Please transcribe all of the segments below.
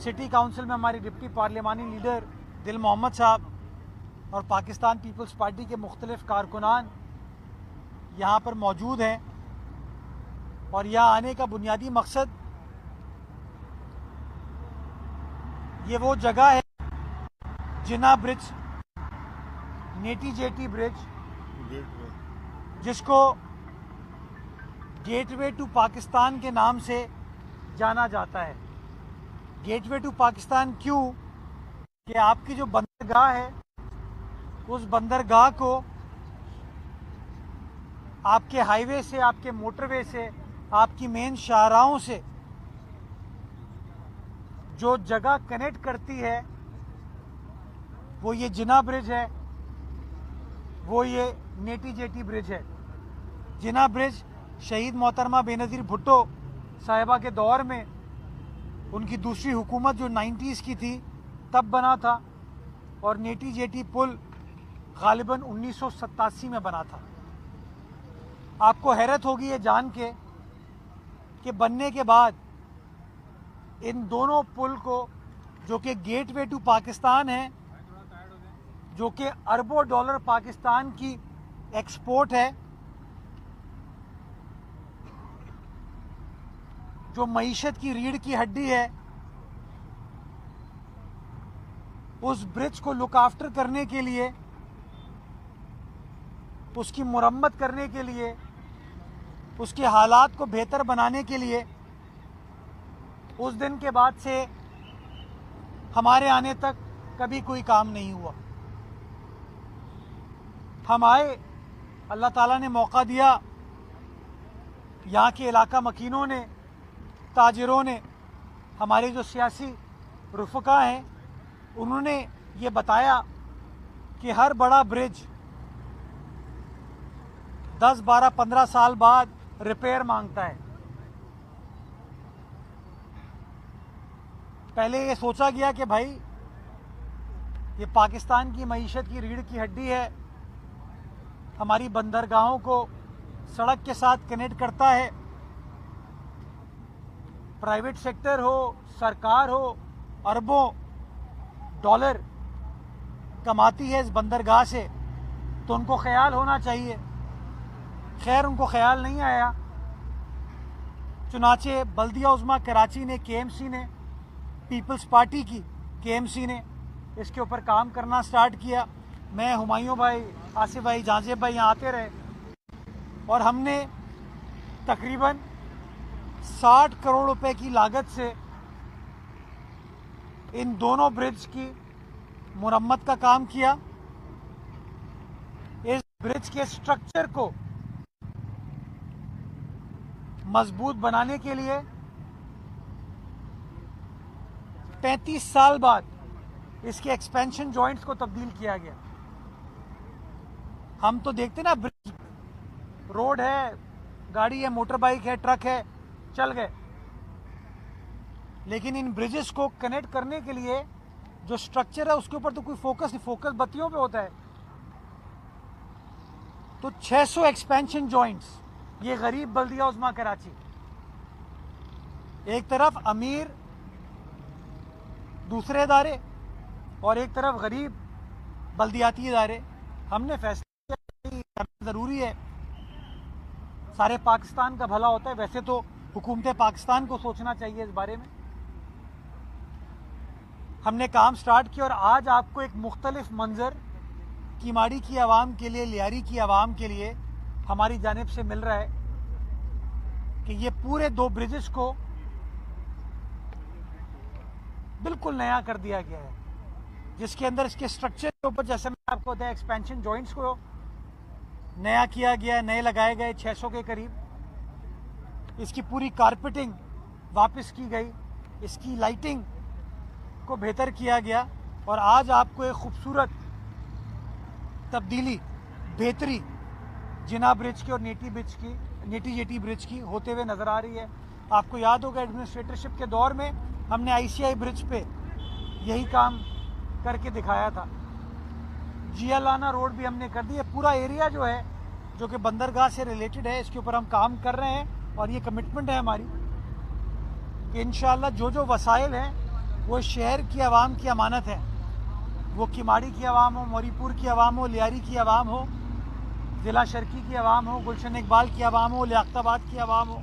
City council में हमारे deputy parliamentary leader दिल मोहम्मद साहब और पाकिस्तान पीपल्स पार्टी के मुख्तलिफ कारकुनान यहाँ पर मौजूद हैं। और यहाँ आने का बुनियादी मकसद ये वो जगह है जिना ब्रिज, नेटी जेटी ब्रिज, जिसको गेटवे टू पाकिस्तान के नाम से जाना जाता है। गेटवे टू पाकिस्तान क्यों? कि आपकी जो बंदरगाह है उस बंदरगाह को आपके हाईवे से, आपके मोटरवे से, आपकी मेन शाहराहों से जो जगह कनेक्ट करती है वो ये जिना ब्रिज है, वो ये नेटी जेटी ब्रिज है। जिना ब्रिज शहीद मोहतरमा बेनज़ीर भुट्टो साहिबा के दौर में, उनकी दूसरी हुकूमत जो 90s की थी तब बना था, और नेटी जेटी पुल गालिबन 1987 में बना था। आपको हैरत होगी ये जान के कि बनने के बाद इन दोनों पुल को, जो कि गेटवे टू पाकिस्तान है, जो कि अरबों डॉलर पाकिस्तान की एक्सपोर्ट है, जो मईशत की रीढ़ की हड्डी है, उस ब्रिज को लुक आफ्टर करने के लिए, उसकी मुरम्मत करने के लिए, उसके हालात को बेहतर बनाने के लिए उस दिन के बाद से हमारे आने तक कभी कोई काम नहीं हुआ। हम आए, अल्लाह ताला ने मौका दिया, यहाँ के इलाका मकीनों ने, ताजिरों ने, हमारे जो सियासी रुफ़का हैं, उन्होंने ये बताया कि हर बड़ा ब्रिज 10, 12, 15 साल बाद रिपेयर मांगता है। पहले ये सोचा गया कि भाई ये पाकिस्तान की मईशत की रीढ़ की हड्डी है, हमारी बंदरगाहों को सड़क के साथ कनेक्ट करता है। प्राइवेट सेक्टर हो, सरकार हो, अरबों डॉलर कमाती है इस बंदरगाह से, तो उनको ख्याल होना चाहिए। खैर, उनको ख्याल नहीं आया। चुनाचे बल्दिया उज़्मा कराची ने, केएमसी ने, पीपल्स पार्टी की केएमसी ने इसके ऊपर काम करना स्टार्ट किया। मैं, हुमायूं भाई, आसिफ भाई, जांजेब भाई यहाँ आते रहे और हमने तकरीबन 60 करोड़ रुपए की लागत से इन दोनों ब्रिज की मुरम्मत का काम किया। इस ब्रिज के स्ट्रक्चर को मजबूत बनाने के लिए 35 साल बाद इसके एक्सपेंशन जॉइंट्स को तब्दील किया गया। हम तो देखते ना, ब्रिज, रोड है, गाड़ी है, मोटर बाइक है, ट्रक है, चल गए। लेकिन इन ब्रिजेस को कनेक्ट करने के लिए जो स्ट्रक्चर है उसके ऊपर तो कोई फोकस नहीं, फोकस बत्तियों पे होता है। तो 600 एक्सपेंशन जॉइंट्स, ये गरीब बल्दिया उज़्मा कराची, एक तरफ अमीर दूसरे इदारे और एक तरफ गरीब बल्दियाती इदारे, हमने फैसला करना ज़रूरी है। सारे पाकिस्तान का भला होता है। वैसे तो हुकूमत पाकिस्तान को सोचना चाहिए इस बारे में। हमने काम स्टार्ट किया और आज आपको एक मुख्तलिफ मंजर कीमाड़ी की आवाम के लिए, लियारी की आवाम के लिए हमारी जानिब से मिल रहा है कि ये पूरे 2 ब्रिजेस को बिल्कुल नया कर दिया गया है, जिसके अंदर इसके स्ट्रक्चर के ऊपर, जैसे मैं आपको बताया, एक्सपेंशन जॉइंट्स को नया किया गया, नए लगाए गए 600 के करीब। इसकी पूरी कारपेटिंग वापस की गई, इसकी लाइटिंग को बेहतर किया गया और आज आपको एक खूबसूरत तब्दीली, बेहतरी जिना ब्रिज की और नेटी जेटी ब्रिज की होते हुए नज़र आ रही है। आपको याद होगा एडमिनिस्ट्रेटरशिप के दौर में हमने आईसीआई ब्रिज पे यही काम करके दिखाया था। जियालाना रोड भी हमने कर दी है। पूरा एरिया जो है, जो कि बंदरगाह से रिलेटेड है, इसके ऊपर हम काम कर रहे हैं और ये कमिटमेंट है हमारी कि इंशाअल्लाह जो जो वसाइल हैं वो शहर की आवाम की अमानत है। वो किमाड़ी की आवाम हो, मौरीपुर की आवाम हो, लियारी की आवाम हो, ज़िला शर्की की आवाम हो, गुलशन इकबाल की आवाम हो, लियाकताबाद की आवाम हो,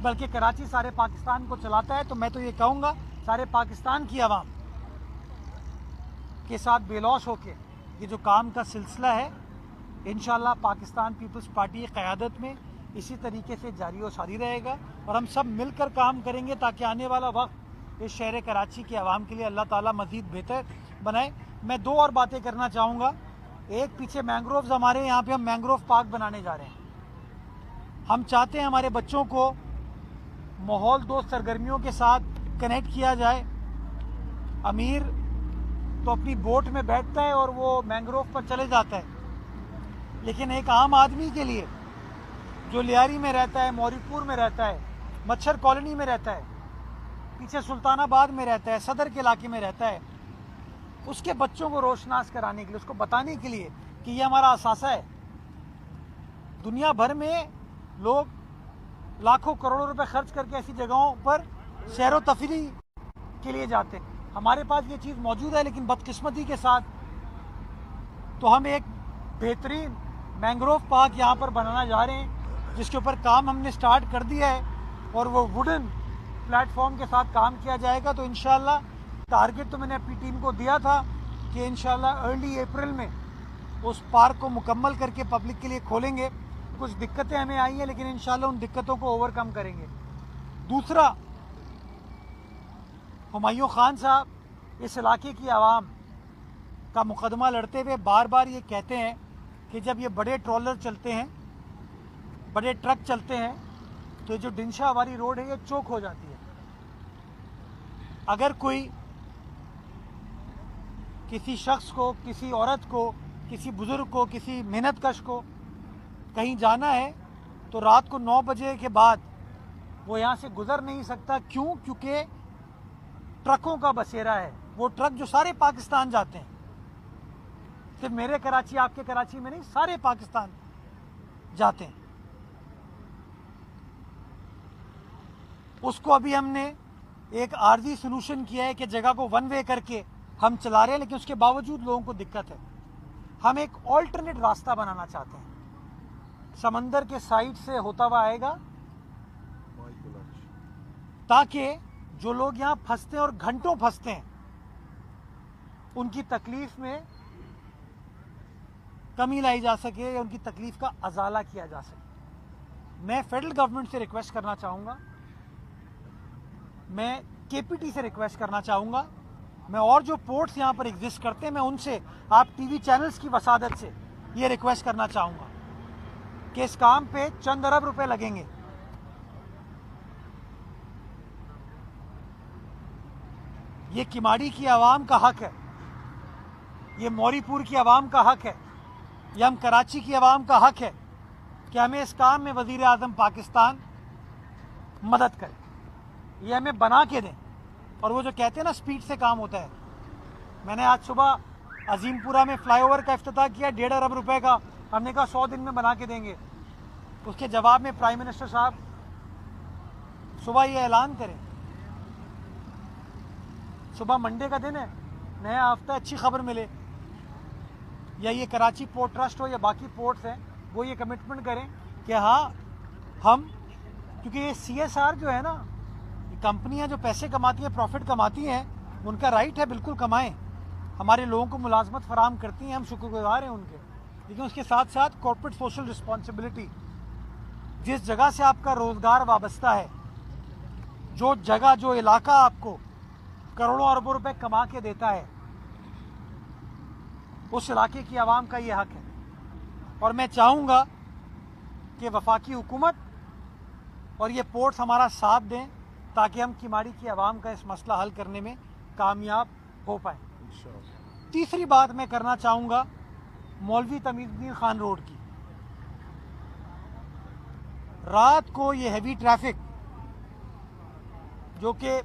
बल्कि कराची सारे पाकिस्तान को चलाता है। तो मैं तो ये कहूँगा सारे पाकिस्तान की आवाम के साथ बेलौस होके ये जो काम का सिलसिला है इंशाल्लाह पाकिस्तान पीपल्स पार्टी की क़यादत में इसी तरीके से जारी व सारी रहेगा और हम सब मिलकर काम करेंगे ताकि आने वाला वक्त इस शहर कराची की आवाम के लिए अल्लाह ताला मज़ीद बेहतर बनाए। मैं दो और बातें करना चाहूँगा। एक, पीछे मैंग्रोव्स हमारे यहाँ पे हम मैंग्रोव पार्क बनाने जा रहे हैं। हम चाहते हैं हमारे बच्चों को माहौल दोस्त सरगर्मियों के साथ कनेक्ट किया जाए। अमीर तो अपनी बोट में बैठता है और वो मैंग्रोव पर चले जाता है, लेकिन एक आम आदमी के लिए जो लियारी में रहता है, मौरीपुर में रहता है, मच्छर कॉलोनी में रहता है, पीछे सुल्तानाबाद में रहता है, सदर के इलाके में रहता है, उसके बच्चों को रोशनास कराने के लिए, उसको बताने के लिए कि ये हमारा असासा है। दुनिया भर में लोग लाखों करोड़ों रुपए खर्च करके ऐसी जगहों पर सैर व तफरी के लिए जाते हैं। हमारे पास ये चीज़ मौजूद है, लेकिन बदकिस्मती के साथ तो हम एक बेहतरीन मैंग्रोव पार्क यहाँ पर बनाना जा रहे हैं, जिसके ऊपर काम हमने स्टार्ट कर दिया है और वो वुडन प्लेटफॉर्म के साथ काम किया जाएगा। तो इंशाल्लाह टारगेट तो मैंने अपनी टीम को दिया था कि इंशाल्लाह अर्ली अप्रैल में उस पार्क को मुकम्मल करके पब्लिक के लिए खोलेंगे। कुछ दिक्कतें हमें आई हैं, लेकिन इंशाल्लाह उन दिक्कतों को ओवरकम करेंगे। दूसरा, हुमायूं खान साहब इस इलाके की आवाम का मुकदमा लड़ते हुए बार बार ये कहते हैं कि जब ये बड़े ट्रॉलर चलते हैं, बड़े ट्रक चलते हैं, तो जो डिंशा वाली रोड है ये चौक हो जाती है। अगर कोई किसी शख्स को, किसी औरत को, किसी बुजुर्ग को, किसी मेहनतकश को कहीं जाना है तो रात को 9 बजे के बाद वो यहाँ से गुजर नहीं सकता। क्यों? क्योंकि ट्रकों का बसेरा है। वो ट्रक जो सारे पाकिस्तान जाते हैं, सिर्फ मेरे कराची, आपके कराची में नहीं, सारे पाकिस्तान जाते हैं। उसको अभी हमने एक आर्जी सलूशन किया है कि जगह को वन वे करके हम चला रहे हैं, लेकिन उसके बावजूद लोगों को दिक्कत है। हम एक ऑल्टरनेट रास्ता बनाना चाहते हैं, समंदर के साइड से होता हुआ आएगा, ताकि जो लोग यहाँ फंसते हैं और घंटों फंसते हैं, उनकी तकलीफ में कमी लाई जा सके या उनकी तकलीफ का अजाला किया जा सके। मैं फेडरल गवर्नमेंट से रिक्वेस्ट करना चाहूँगा, मैं केपीटी से रिक्वेस्ट करना चाहूँगा, मैं और जो पोर्ट्स यहाँ पर एग्जिस्ट करते हैं, मैं उनसे, आप टीवी चैनल्स की वसादत से ये रिक्वेस्ट करना चाहूँगा कि इस काम पे चंद अरब रुपए लगेंगे। ये किमाड़ी की आवाम का हक है, ये मौरीपुर की आवाम का हक है, ये हम कराची की आवाम का हक है कि हमें इस काम में वज़ीर आज़म पाकिस्तान मदद करे, ये हमें बना के दें। और वो जो कहते हैं ना स्पीड से काम होता है, मैंने आज सुबह अजीमपुरा में फ्लाईओवर का इफ्तिताह किया 1.5 अरब रुपए का। हमने कहा 100 दिन में बना के देंगे। उसके जवाब में प्राइम मिनिस्टर साहब सुबह ये ऐलान करें, सुबह मंडे का दिन है, नया हफ्ता, अच्छी खबर मिले, या ये कराची पोर्ट ट्रस्ट हो या बाकी पोर्ट्स हैं, वो ये कमिटमेंट करें कि हाँ हम, क्योंकि ये CSR जो है ना, कंपनियां जो पैसे कमाती हैं, प्रॉफिट कमाती हैं, उनका राइट है, बिल्कुल कमाएं, हमारे लोगों को मुलाजमत फराहम करती हैं, हम शुक्रगुजार हैं उनके। लेकिन उसके साथ साथ कॉर्पोरेट सोशल रिस्पॉन्सिबिलिटी, जिस जगह से आपका रोजगार वाबस्ता है, जो जगह, जो इलाका आपको करोड़ों अरबों रुपए कमा के देता है, उस इलाके की आवाम का ये हक है। और मैं चाहूँगा कि वफाकी हुकूमत और ये पोर्ट्स हमारा साथ दें ताकि हम किमाड़ी की आवाम का इस मसला हल करने में कामयाब हो पाए। तीसरी बात मैं करना चाहूँगा मौलवी तमीज़ुद्दीन खान रोड की। रात को ये हैवी ट्रैफिक जो कि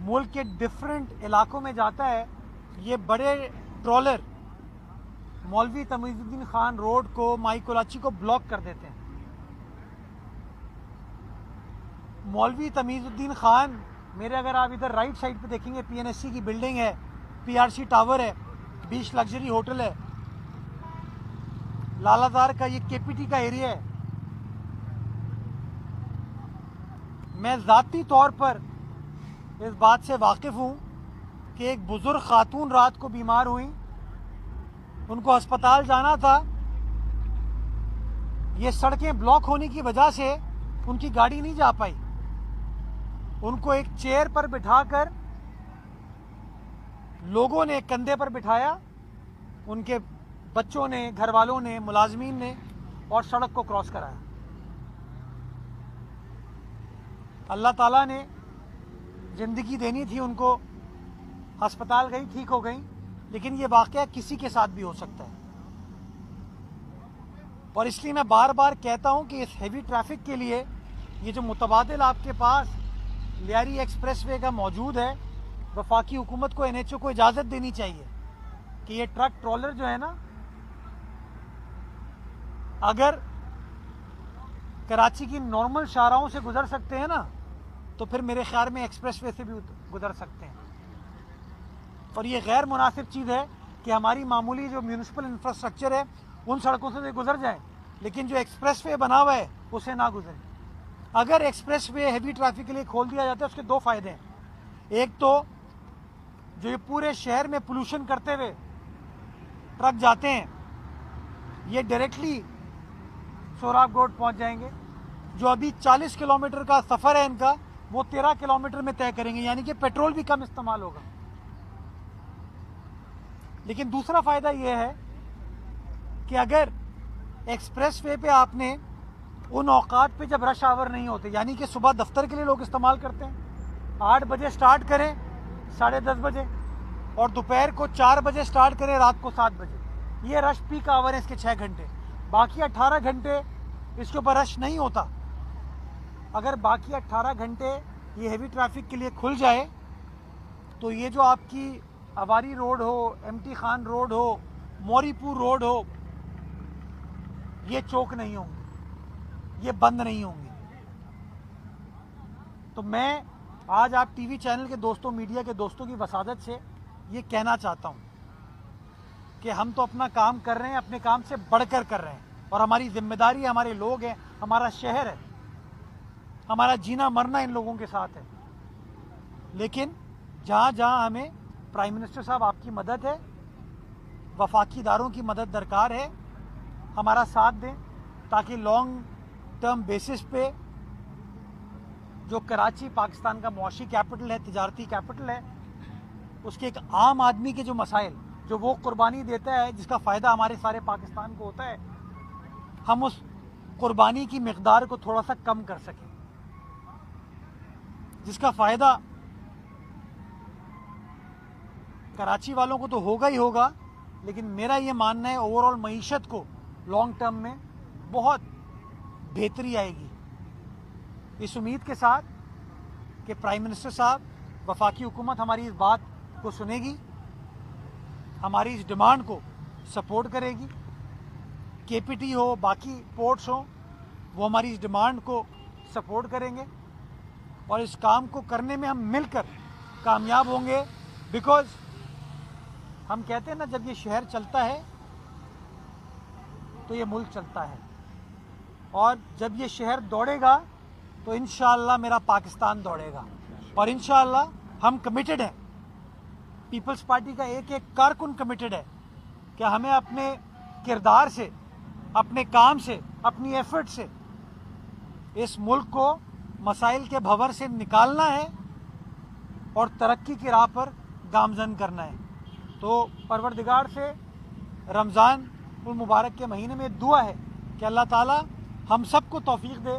मुल्क के डिफरेंट इलाकों में जाता है, ये बड़े ट्रॉलर मौलवी तमीज़ुद्दीन खान रोड को, माई कोलाची को ब्लॉक कर देते हैं। मौलवी तमीज़ुद्दीन खान मेरे अगर आप इधर राइट साइड पे देखेंगे पीएनएससी की बिल्डिंग है, पीआरसी टावर है, बीच लग्जरी होटल है, लालादार का ये केपीटी का एरिया है। मैं ज़ाती तौर पर इस बात से वाकिफ़ हूँ कि एक बुज़ुर्ग खातून रात को बीमार हुई, उनको अस्पताल जाना था, ये सड़कें ब्लॉक होने की वजह से उनकी गाड़ी नहीं जा पाई। उनको एक चेयर पर बिठाकर लोगों ने कंधे पर बिठाया, उनके बच्चों ने, घर वालों ने, मुलाजमीन ने, और सड़क को क्रॉस कराया। अल्लाह ताला ने जिंदगी देनी थी उनको, अस्पताल गई, ठीक हो गई, लेकिन ये वाकया किसी के साथ भी हो सकता है। और इसलिए मैं बार बार कहता हूं कि इस हेवी ट्रैफिक के लिए ये जो मुतबादिल आपके पास लियारी एक्सप्रेसवे का मौजूद है, वफाकी हुकूमत को, एनएचओ को इजाज़त देनी चाहिए कि ये ट्रक ट्रॉलर जो है ना, अगर कराची की नॉर्मल शाहराहों से गुजर सकते हैं ना, तो फिर मेरे ख्याल में एक्सप्रेसवे से भी गुजर सकते हैं। और ये गैर मुनासिब चीज़ है कि हमारी मामूली जो म्यूनिसिपल इंफ्रास्ट्रक्चर है उन सड़कों से गुजर जाएं, लेकिन जो एक्सप्रेसवे बना हुआ है उसे ना गुजरें। अगर एक्सप्रेसवे हैवी ट्रैफिक के लिए खोल दिया जाता है, उसके दो फायदे हैं। एक तो जो ये पूरे शहर में पोल्यूशन करते हुए ट्रक जाते हैं, ये डायरेक्टली सोहराब रोड पहुंच जाएंगे। जो अभी 40 किलोमीटर का सफ़र है इनका, वो 13 किलोमीटर में तय करेंगे, यानी कि पेट्रोल भी कम इस्तेमाल होगा। लेकिन दूसरा फ़ायदा ये है कि अगर एक्सप्रेसवे पे आपने उन औकात पे जब रश आवर नहीं होते, यानी कि सुबह दफ्तर के लिए लोग इस्तेमाल करते हैं, 8 बजे स्टार्ट करें 10:30 बजे, और दोपहर को 4 बजे स्टार्ट करें रात को 7 बजे, ये रश पीक आवर है इसके 6 घंटे। बाकी 18 घंटे इसके ऊपर रश नहीं होता। अगर बाकी 18 घंटे ये हेवी ट्रैफिक के लिए खुल जाए, तो ये जो आपकी अवारी रोड हो, एमटी खान रोड हो, मौरीपुर रोड हो, ये चौक नहीं होंगे, ये बंद नहीं होंगे। तो मैं आज आप टीवी चैनल के दोस्तों, मीडिया के दोस्तों की वसादत से ये कहना चाहता हूँ कि हम तो अपना काम कर रहे हैं, अपने काम से बढ़कर कर रहे हैं, और हमारी जिम्मेदारी, हमारे लोग हैं, हमारा शहर है, हमारा जीना मरना इन लोगों के साथ है। लेकिन जहाँ जहाँ हमें प्राइम मिनिस्टर साहब आपकी मदद है, वफाकी इदारों की मदद दरकार है, हमारा साथ दें, ताकि लॉन्ग टर्म बेसिस पे जो कराची पाकिस्तान का मुआशी कैपिटल है, तिजारती कैपिटल है, उसके एक आम आदमी के जो मसाइल, जो वो कुर्बानी देता है, जिसका फ़ायदा हमारे सारे पाकिस्तान को होता है, हम उस कुर्बानी की मिकदार को थोड़ा सा कम कर सकें, जिसका फ़ायदा कराची वालों को तो होगा ही होगा, लेकिन मेरा ये मानना है ओवरऑल मईशत को लॉन्ग टर्म में बहुत बेहतरी आएगी। इस उम्मीद के साथ कि प्राइम मिनिस्टर साहब, वफाकी हुकूमत हमारी इस बात को सुनेगी, हमारी इस डिमांड को सपोर्ट करेगी, केपीटी हो, बाकी पोर्ट्स हो, वो हमारी इस डिमांड को सपोर्ट करेंगे, और इस काम को करने में हम मिलकर कामयाब होंगे। बिकॉज हम कहते हैं ना, जब ये शहर चलता है तो ये मुल्क चलता है, और जब ये शहर दौड़ेगा तो इंशाअल्लाह मेरा पाकिस्तान दौड़ेगा। और इंशाअल्लाह हम कमिटेड हैं, पीपल्स पार्टी का एक एक कारकुन कमिटेड है कि हमें अपने किरदार से, अपने काम से, अपनी एफर्ट से इस मुल्क को मसाइल के भंवर से निकालना है और तरक्की की राह पर गामजन करना है। तो परवरदिगार से रमज़ान उल मुबारक के महीने में दुआ है कि अल्लाह ताला हम सबको तौफीक दे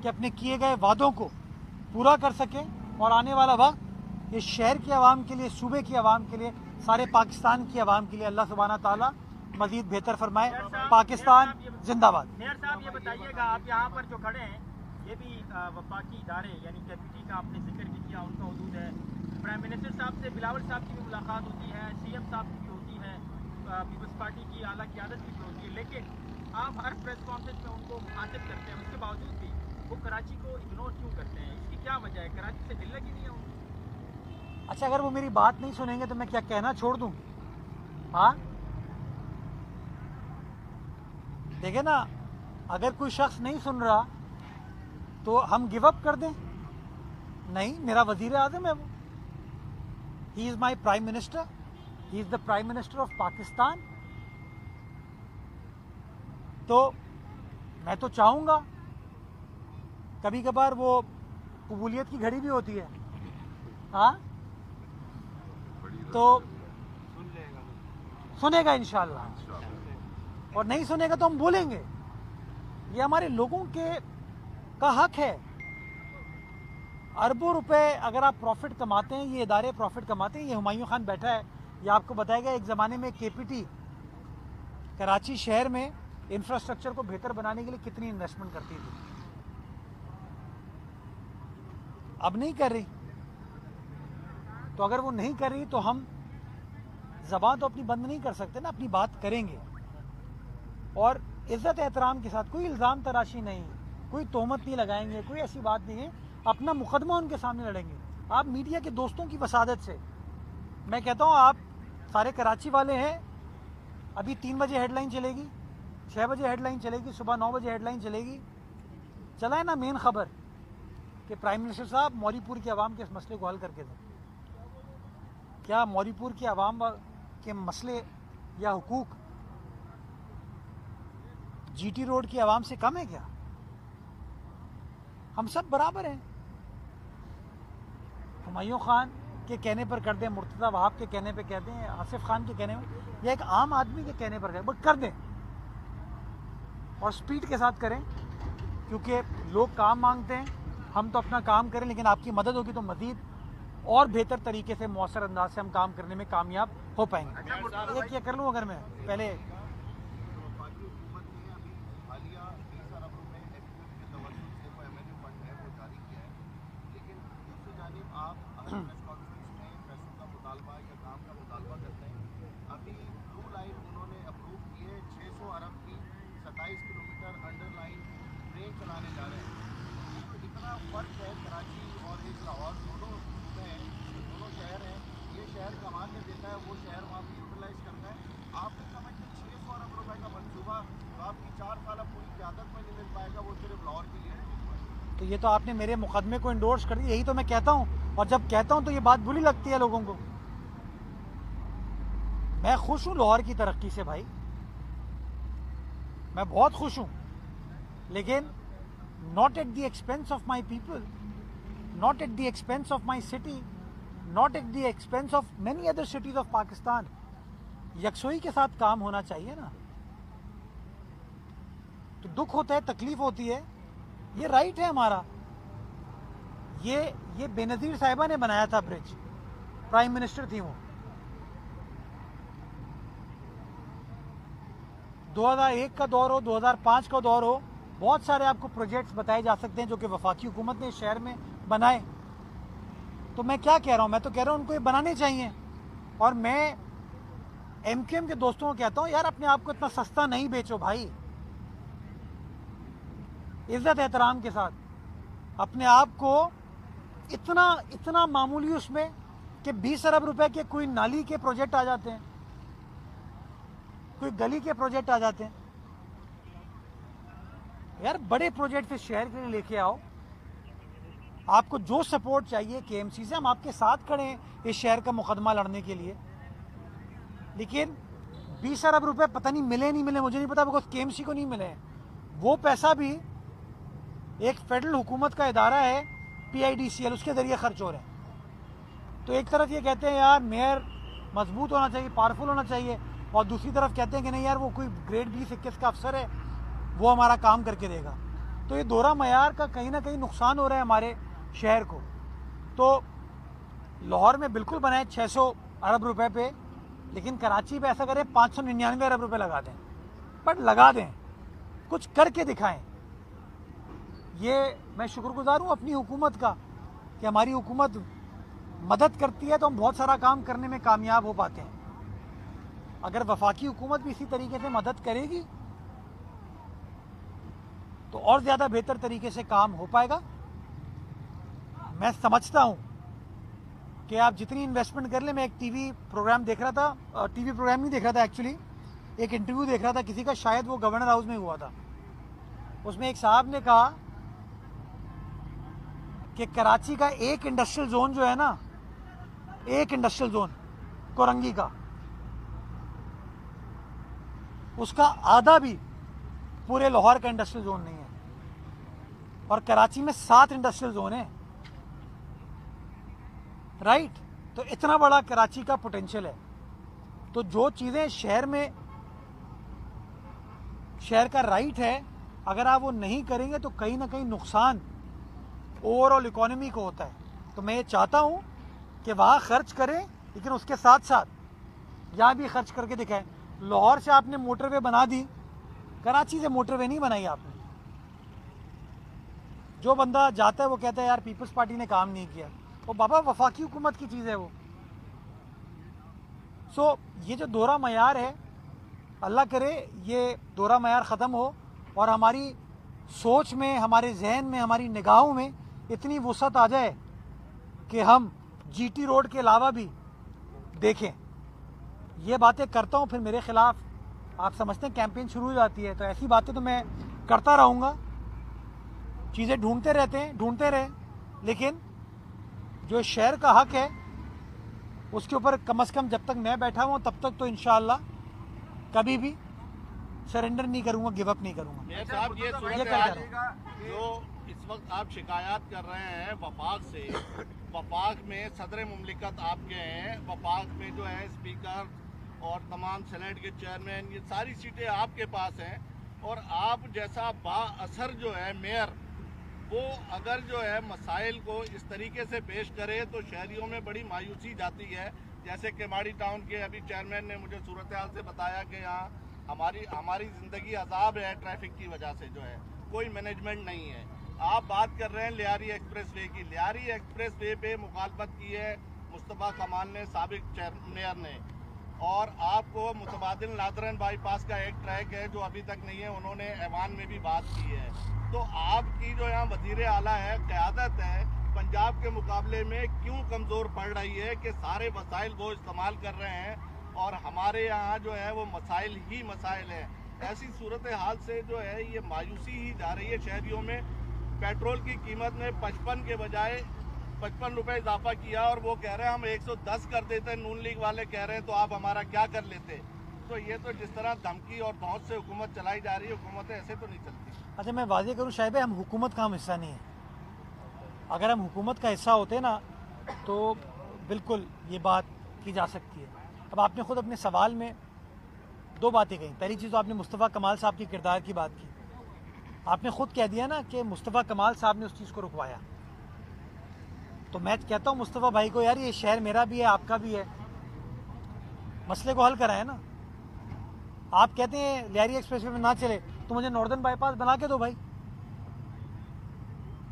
कि अपने किए गए वादों को पूरा कर सकें, और आने वाला वक्त इस शहर की आवाम के लिए, सूबे की आवाम के लिए, सारे पाकिस्तान की आवाम के लिए अल्लाह सुब्हाना ताला मज़ीद बेहतर फरमाए। पाकिस्तान जिंदाबाद। मेयर साहब ये बताइएगा, आप यहाँ पर जो खड़े हैं, ये भी वफाकी इदारे यानी केपीटी का आपने जिक्र भी किया, उनका हदूद है। प्राइम मिनिस्टर साहब से बिलावल साहब की भी मुलाकात होती है, सीएम साहब की भी होती है, पीपल्स पार्टी की आला क़यादत की भी होती है, लेकिन आप हर प्रेस कॉन्फ्रेंस में उनको मुखातिब करते हैं, उसके बावजूद भी वो कराची को इग्नोर क्यों करते हैं? इसकी क्या वजह है? कराची से दिल लगी नहीं है उनको? अच्छा, अगर वो मेरी बात नहीं सुनेंगे तो मैं क्या कहना छोड़ दूं? हाँ, देखिए ना, अगर कोई शख्स नहीं सुन रहा तो हम गिव अप कर दें? नहीं, मेरा वजीर आज़म है वो, he is my prime minister, he is the prime minister of Pakistan. तो मैं तो चाहूँगा, कभी कभार वो कबूलियत की घड़ी भी होती है, हाँ, तो सुनेगा इंशाअल्लाह, और नहीं सुनेगा तो हम बोलेंगे। ये हमारे लोगों का हक है। अरबों रुपए अगर आप प्रॉफिट कमाते हैं, ये इदारे प्रॉफिट कमाते हैं। ये हुमायूं खान बैठा है, ये आपको बताएगा एक ज़माने में केपीटी कराची शहर में इंफ्रास्ट्रक्चर को बेहतर बनाने के लिए कितनी इन्वेस्टमेंट करती थी, अब नहीं कर रही। तो अगर वो नहीं कर रही तो हम ज़बान तो अपनी बंद नहीं कर सकते ना, अपनी बात करेंगे और इज़्ज़त एहतराम के साथ। कोई इल्ज़ाम तराशी नहीं, कोई तोहमत नहीं लगाएंगे, कोई ऐसी बात नहीं है। अपना मुकदमा उनके सामने लड़ेंगे। आप मीडिया के दोस्तों की वसादत से, मैं कहता हूँ आप सारे कराची वाले हैं, अभी 3 बजे हेडलाइन चलेगी, 6 बजे हेडलाइन चलेगी, सुबह 9 बजे हेडलाइन चलेगी। चला है ना मेन खबर कि प्राइम मिनिस्टर साहब मौरीपुर की आवाम के इस मसले को हल करके दें। क्या मौरीपुर की आवाम के मसले या हुकूक जीटी रोड की आवाम से कम है क्या? हम सब बराबर हैं। हुमायूं खान के कहने पर कर दें, मुर्तज़ा वहाब के कहने पर कह दें, आसिफ खान के कहने में, या एक आम आदमी के कहने पर कर दें, और स्पीड के साथ करें, क्योंकि लोग काम मांगते हैं। हम तो अपना काम करें, लेकिन आपकी मदद होगी तो मज़ीद और बेहतर तरीके से, मौसर अंदाज से हम काम करने में कामयाब हो पाएंगे। एक ये कर लूँ, अगर मैं पहले अभी ब्लू लाइन उन्होंने अप्रूव की है, 600 अरब की 27 किलोमीटर अंडरलाइन ट्रेन चलाने जा रहे हैं। तो इतना फर्क है कराची और एक लाहौर, दोनों शहर हैं। ये शहर कमा के देता है, वो शहर वहाँ पर यूटिलाइज करता है। आप नहीं समझते 600 अरब रुपए का मनसूबा तो आपकी 4 साल पूरी क़यादत में नहीं मिल पाएगा, वो सिर्फ लाहौर के लिए। तो ये तो आपने मेरे मुकदमे को इंडोर्स कर दिया। यही तो मैं कहता हूँ, और जब कहता हूँ तो ये बात बुरी लगती है लोगों को। मैं खुश हूं लाहौर की तरक्की से भाई, मैं बहुत खुश हूं, लेकिन not at the expense of my people, not at the expense of my city, not at the expense of many other cities of Pakistan. यकसोई के साथ काम होना चाहिए ना। तो दुख होता है, तकलीफ होती है, ये राइट है हमारा। ये बेनज़ीर साहिबा ने बनाया था ब्रिज, प्राइम मिनिस्टर थी वो। 2001 का दौर हो, 2005 का दौर हो, बहुत सारे आपको प्रोजेक्ट्स बताए जा सकते हैं जो कि वफाकी हुकूमत ने शहर में बनाए। तो मैं क्या कह रहा हूँ, मैं तो कह रहा हूँ उनको ये बनाने चाहिए। और मैं एमकेएम के दोस्तों को कहता हूँ, यार अपने आप को इतना सस्ता नहीं बेचो भाई, इज्जत एहतराम के साथ। अपने आप को इतना मामूली उसमें कि 20 अरब रुपए के कोई नाली के प्रोजेक्ट आ जाते हैं, कोई गली के प्रोजेक्ट आ जाते हैं। यार बड़े प्रोजेक्ट इस शहर के लिए लेके आओ। आपको जो सपोर्ट चाहिए केएमसी से, हम आपके साथ खड़े हैं इस शहर का मुकदमा लड़ने के लिए। लेकिन 20 अरब रुपए पता नहीं मिले नहीं मिले, मुझे नहीं पता, बिकॉज केएमसी को नहीं मिले। वो पैसा भी एक फेडरल हुकूमत का इदारा है PIDCL, उसके जरिए खर्च हो रहे हैं। तो एक तरफ ये कहते हैं यार मेयर मजबूत होना चाहिए, पावरफुल होना चाहिए, और दूसरी तरफ कहते हैं कि नहीं यार वो कोई ग्रेड 20-21 का अफसर है, वो हमारा काम करके देगा। तो ये दोहरा मयार का कहीं ना कहीं नुकसान हो रहा है हमारे शहर को। तो लाहौर में बिल्कुल बनाए 600 अरब रुपए पे, लेकिन कराची पे ऐसा करें 599 अरब रुपए लगा दें, बट लगा दें, कुछ करके दिखाएं। ये मैं शुक्रगुजार हूँ अपनी हुकूमत का कि हमारी हुकूमत मदद करती है तो हम बहुत सारा काम करने में कामयाब हो पाते हैं। अगर वफाकी हुकूमत भी इसी तरीके से मदद करेगी तो और ज़्यादा बेहतर तरीके से काम हो पाएगा। मैं समझता हूँ कि आप जितनी इन्वेस्टमेंट कर ले। मैं एक टीवी प्रोग्राम देख रहा था, टीवी प्रोग्राम नहीं देख रहा था एक्चुअली, एक इंटरव्यू देख रहा था किसी का, शायद वो गवर्नर हाउस में हुआ था। उसमें एक साहब ने कहा कि कराची का एक इंडस्ट्रियल जोन जो है ना, एक इंडस्ट्रियल जोन कोरंगी का, उसका आधा भी पूरे लाहौर का इंडस्ट्रियल जोन नहीं है। और कराची में 7 इंडस्ट्रियल जोन है, राइट? तो इतना बड़ा कराची का पोटेंशियल है। तो जो चीजें शहर में, शहर का राइट है, अगर आप वो नहीं करेंगे तो कहीं ना कहीं नुकसान ओवरऑल इकोनॉमी को होता है। तो मैं ये चाहता हूं कि वहां खर्च करें, लेकिन उसके साथ साथ यहां भी खर्च करके दिखाएं। लाहौर से आपने मोटरवे बना दी, कराची से मोटरवे नहीं बनाई आपने। जो बंदा जाता है वो कहता है यार पीपल्स पार्टी ने काम नहीं किया। वो बाबा वफाकी हुकूमत की चीज़ है वो। सो ये जो दोहरा मयार है, अल्लाह करे ये दोहरा मयार ख़त्म हो और हमारी सोच में, हमारे जहन में, हमारी निगाहों में इतनी वुसअत आ जाए कि हम जीटी रोड के अलावा भी देखें। ये बातें करता हूँ, फिर मेरे खिलाफ आप समझते हैं कैंपेन शुरू हो जाती है। तो ऐसी बातें तो मैं करता रहूँगा, चीज़ें ढूंढते रहते हैं, ढूंढते रहे, लेकिन जो शहर का हक है उसके ऊपर कम से कम जब तक मैं बैठा हूँ तब तक तो इंशाअल्लाह कभी भी सरेंडर नहीं करूँगा, गिव अप नहीं करूँगा। मेयर साहब, ये सूरत हाल जो इस वक्त आप शिकायत कर रहे हैं वफाक से, वफाक में सदर मुमलिकत आपके हैं, वफाक में जो है स्पीकर और तमाम सेनेट के चेयरमैन, ये सारी सीटें आपके पास हैं, और आप जैसा बाअसर जो है मेयर, वो अगर जो है मसाइल को इस तरीके से पेश करे तो शहरियों में बड़ी मायूसी जाती है। जैसे केमाड़ी टाउन के अभी चेयरमैन ने मुझे सूरत हाल से बताया कि यहाँ हमारी ज़िंदगी अजाब है, ट्रैफिक की वजह से जो है कोई मैनेजमेंट नहीं है। आप बात कर रहे हैं लियारी एक्सप्रेस वे की। लियारी एक्सप्रेस वे पे मुखालफत की है मुस्तफ़ा कमाल ने, साबिक मेयर ने, और आपको मुतबादिल नादरन बाईपास का एक ट्रैक है जो अभी तक नहीं है, उन्होंने ऐवान में भी बात की है। तो आपकी जो यहाँ वज़ीर आला है, क़यादत है, पंजाब के मुकाबले में क्यों कमज़ोर पड़ रही है कि सारे वसाइल वो इस्तेमाल कर रहे हैं और हमारे यहाँ जो है वो मसाइल ही मसाइल हैं। ऐसी सूरत हाल से जो है ये मायूसी ही जा रही है शहरियों में। पेट्रोल की कीमत में 55 के बजाय 55 रुपये इजाफा किया और वो कह रहे हैं हम 110 कर देते हैं, नून लीग वाले कह रहे हैं तो आप हमारा क्या कर लेते। तो ये तो जिस तरह धमकी और धौंस से हुकूमत चलाई जा रही है, हुकूमतें ऐसे तो नहीं चलती। अच्छा, मैं वाज़ेह करूँ शायद हम हुकूमत का हम हिस्सा नहीं है। अगर हम हुकूमत का हिस्सा होते ना तो बिल्कुल ये बात की जा सकती है। अब आपने ख़ुद अपने सवाल में 2 बातें कही। पहली चीज़ तो आपने मुस्तफ़ा कमाल साहब के किरदार की बात की। आपने ख़ुद कह दिया ना कि मुस्तफ़ा कमाल साहब ने उस चीज़ को रुकवाया। तो मैं कहता हूँ मुस्तफ़ा भाई को, यार ये शहर मेरा भी है, आपका भी है, मसले को हल कराए ना। आप कहते हैं लियारी एक्सप्रेसवे में ना चले तो मुझे नॉर्दर्न बाईपास बना के दो भाई।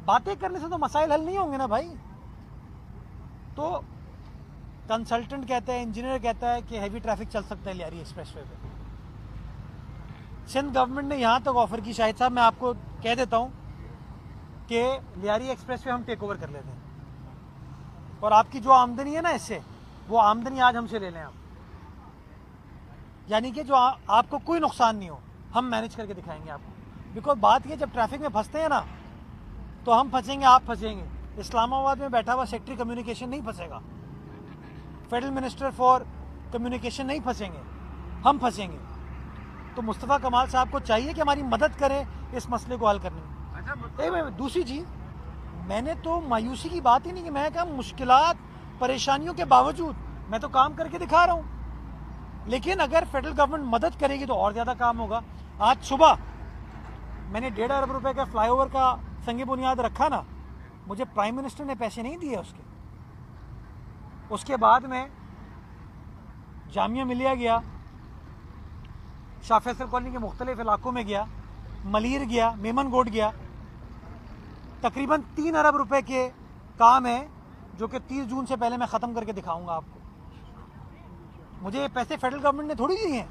बातें करने से तो मसाइल हल नहीं होंगे ना भाई। तो कंसल्टेंट कहता है, इंजीनियर कहता है कि हैवी ट्रैफिक चल सकता है लियारी एक्सप्रेसवे पे। सिंध गवर्नमेंट ने यहाँ तक ऑफर की, शाहिद साहब मैं आपको कह देता हूँ कि लियारी एक्सप्रेसवे हम टेक ओवर कर लेते हैं और आपकी जो आमदनी है ना इससे, वो आमदनी आज हमसे ले लें आप, यानी कि जो आपको कोई नुकसान नहीं हो, हम मैनेज करके दिखाएंगे आपको। बिकॉज बात ये, जब ट्रैफिक में फंसते हैं ना तो हम फंसेंगे, आप फंसेंगे। इस्लामाबाद में बैठा हुआ सेक्रेटरी कम्युनिकेशन नहीं फंसेगा, फेडरल मिनिस्टर फॉर कम्युनिकेशन नहीं फंसेंगे, हम फंसेंगे। तो मुस्तफ़ा कमाल साहब को चाहिए कि हमारी मदद करें इस मसले को हल करने में। दूसरी चीज़, मैंने तो मायूसी की बात ही नहीं की। मैं कहा मुश्किलात परेशानियों के बावजूद मैं तो काम करके दिखा रहा हूँ, लेकिन अगर फेडरल गवर्नमेंट मदद करेगी तो और ज़्यादा काम होगा। आज सुबह मैंने 1.5 अरब रुपए का फ्लाईओवर का संगे बुनियाद रखा ना, मुझे प्राइम मिनिस्टर ने पैसे नहीं दिए उसके बाद में जामिया मिलिया गया, शाह फैसल कॉलोनी के मुख्तलिफ इलाकों में गया, मलीर गया, मेमन गोड गया। तकरीबन 3 अरब रुपए के काम है जो कि 30 जून से पहले मैं ख़त्म करके दिखाऊंगा आपको। मुझे ये पैसे फेडरल गवर्नमेंट ने थोड़ी दिए हैं।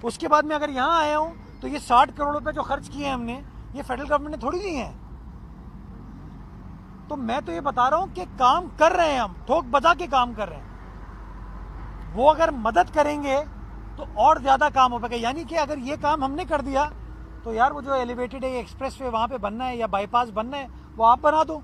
उसके बाद में अगर यहाँ आया हूँ तो ये 60 करोड़ रुपए जो खर्च किए हैं हमने, ये फेडरल गवर्नमेंट ने थोड़ी दिए हैं। तो मैं तो ये बता रहा हूं कि काम कर रहे हैं, हम ठोक बजा के काम कर रहे हैं। वो अगर मदद करेंगे तो और ज्यादा काम हो पाएगा। यानी कि अगर ये काम हमने कर दिया तो यार वो जो एलिवेटेड एक्सप्रेस वे वहां पे बनना है या बाईपास बनना है वो आप बना दो।